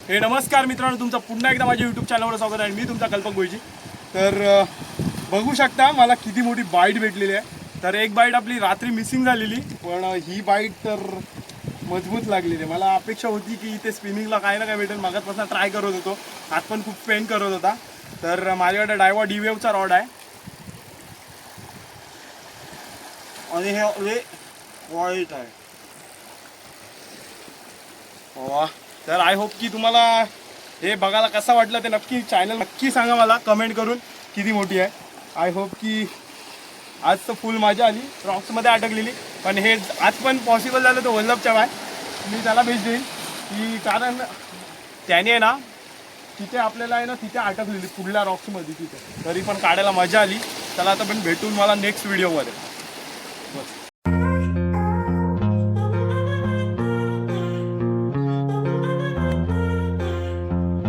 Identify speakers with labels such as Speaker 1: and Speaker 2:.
Speaker 1: हे नमस्कार मित्रांनो, तुमचं पुन्हा एकदा माझ्या यूट्यूब चॅनलवर स्वागत आहे. मी तुमचा कल्पक गोयजी. तर बघू शकता मला किती मोठी बाईट भेटलेली आहे. तर एक बाईट आपली रात्री मिसिंग झालेली, पण ही बाईट तर मजबूत लागलेली आहे. मला अपेक्षा होती की इथे स्पिनिंगला काय ना काय भेटेल. मागासपासून ट्राय करत होतो, हात पण खूप पेन करत होता. तर माझ्याकडे डायवा D-Waveचा रॉड आहे आणि हे वाईट आहे. वा, तर आय होप की तुम्हाला हे बघायला कसं वाटलं ते नक्की नक्की सांगा मला कमेंट करून किती मोठी आहे. आय होप की आज तर फुल मजा आली, रॉक्समध्ये अटकलेली. पण हे आज पण पॉसिबल झालं तर वल्लभच्या बाय मी त्याला भेट देईन की, कारण त्याने आहे ना तिथे आपल्याला आहे ना तिथे अटकलेली पुढल्या रॉक्समध्ये तिथे, तरी पण काढायला मजा आली. त्याला आता पण भेटून मला नेक्स्ट व्हिडिओमध्ये बस.